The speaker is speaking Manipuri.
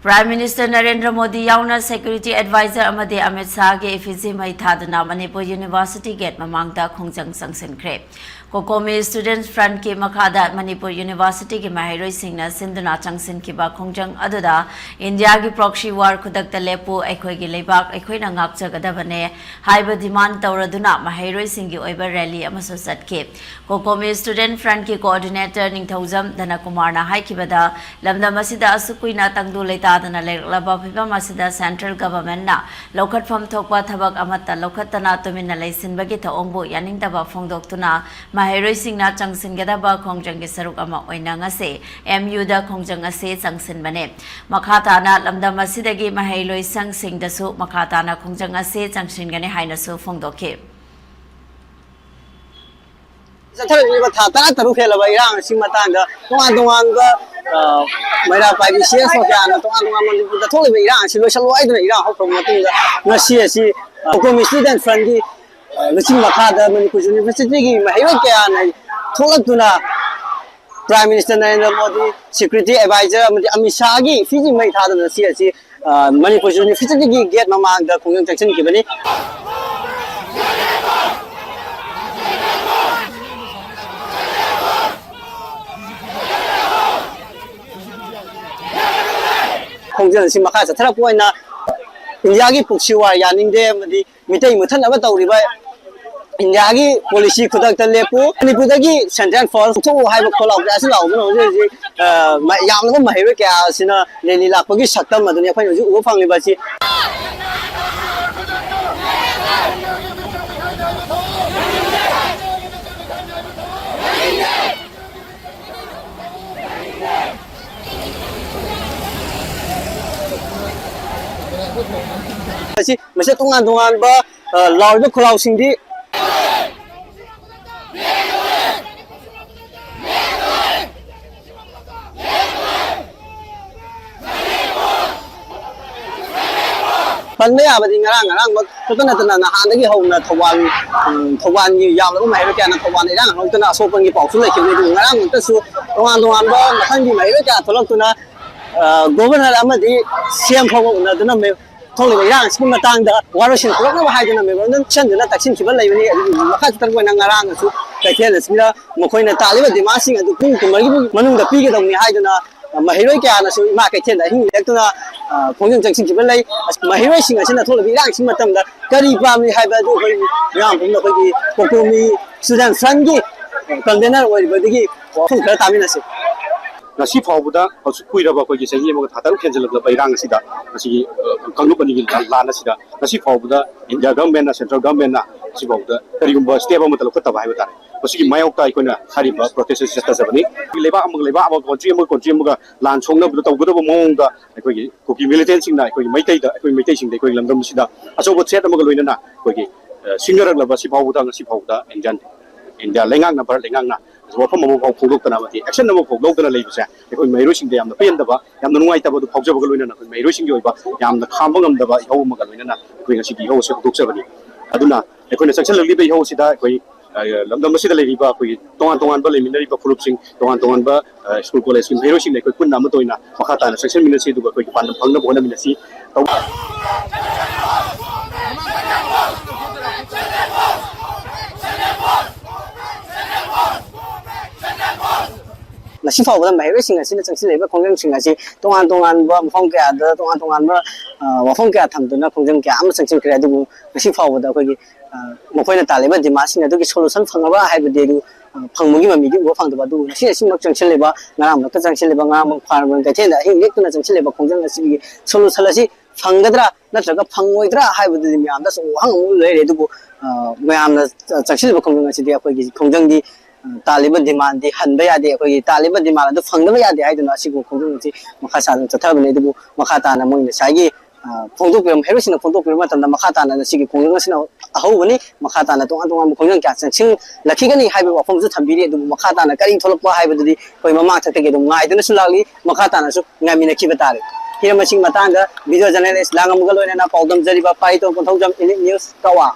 Prime Minister Narendra Modi yauna Security Advisor Amade Amit Shah ge effigy mai thadana Manipur University gate mamangda khongjang sangsinkhre. Kokomi Students Front ke makhada Manipur University ke mahiroi singna sinduna changsin kiba khongjang aduda India gi proxy war khudakta lepu aikhoi gi leibak aikhoi na ngakchagadabane haiba demand tawraduna mahiroi singi oiba rally amaso satke. Kokomi Student Front ke coordinator Ningthaujam Dhanakumar na haikibada lamdam asida asukuina tangdu leita adana laba phibam asida central government na lokhatpham thokpa thabak amatta lokhatana tumina leisinbagi thaongbu yaningdaba phongdoktuna mahiroi singna changsingedaba khongjang ge saruk ama oina ngase MU da khongjang ase changsinbane makhatana lamdam asidagi mahiroi sang singdasu makhatana khongjang ase changsingane hainasu phongdokhe Sathar tha tara taru khelaba irang simatang da tongan ga maira pai bi cs so kya na tongan manipur da thole irang si lo shalwai da irang hokrom matung da na si Kokomi Student Front gi laching makha da Manipur University gi mahiroi kya na tholak tuna Prime Minister Narendra Modi Security Advisor amadi Amit Shah gi fiji mai tha da si Manipur University gi gate mamang da khongjang section ki bani khongjang si makha sa thara poina India gi proxy war yaning de madi mitai muthan aba tawriba India gi policy khudak ta lepu Manipur da gi central force to haiba kholau ja si law no ji yam no mahiroi kya sina leli lakpa gi saktam aduni akhoi hoji u phangli ba si Masih tongan ba law ba kholau singdi Pandai abadi ngarang kotana tana na handagi hona Thawal gi yam lo mai kya na Thawal irang hotana sopan gi pawsu lai khini du ngarang ta su tongan ba mathang gi mai kya tholak tuna governor amadi CM phaw na dana me thole irang skum matang da warosin khulak na hai dana me nan chan dana taksin khibal lai bani makha tarwa na ngarang su kaithel smira mokhoina taliba dima sing adu pung tumagi manung da pige dong ni hai dana mahiroi kya na su ma kaithel da hing lektuna khongjang jangsin khibal lai mahiroi sing asina thole irang sim matam da kari pam ni hai ba du khoi yam pum na khoi gi Kokomi Student Front gi convener oi badigi wakhum khara tamina se Nasi fawuda asu kuiraba ko gi sahi mo thataru khenjal la bairang sida nasi kanglu pani gi la na sida nasi fawuda India government na central government na si fawuda karigumba step am talo khata bai batare basi mayok ta ikona khariba protest sista zabani leba am country ga lan chongna bu tawguda mong da ko gi koki militant sing na ko gi maitai da ko maitai sing da ko lamdam sida aso bo set am ga loina na ko gi singer la basi fawuda nasi fawuda India lengang na bar lengang na wafam mo phaw phulok tana mati action mo phulok tana lei bsa ekoi mairo sing de yamna pen da ba yamna nungai ta ba du phawja ba loina na koi mairo sing gi oiba yamna khamba ngam da ba yaw ma ga loina na koi ngasi gi yaw se dok sa bani aduna ekoi na section li be yaw sida koi lamdam sida lei ba koi tongan ba lei minari ba phulup sing tongan ba school college sing mairo sing koi kun na ma toina makha ta na section minasi du koi pan phangna bona minasi nasi fawuda mahiroi sing asina changsi leba khongjang sing asi tongan ba mafam kya da tongan ba wafam kya thamduna khongjang kya am changsi khre du nasi fawuda ko gi mokhoina taleba dima sing adu gi solution phangaba haiba de du phangmugi mami gi wo phangda ba du nasi asi mak changsi leba ngara mak changsi leba ngara mak farm ga chen da hing lek tuna changsi leba khongjang asi gi solution asi phanggadra natraga phangoidra haiba de mi am da so hang mu le re du mayam na changsi leba khongjang asi de ko gi khongjang di Taliban demand di hanba ya de ko Taliban demand du phangda ya de ai duna si ko khongjang ji makha sa chatha bane du makha ta na moi sa gi phongdo piram hero sina phongdo piram ta na makha ta na si gi khongjang sina ahau bani makha ta na tongan khongjang kya chang lakhi gani hai ba phong ju thambi re du makha ta na kari tholok pa hai ba du koi mama thak ke du ngai duna su lagli makha ta na su ngami na ki batare hira masing matang da video journalist langam gal na paudam jari ba pai to konthau jam news kawa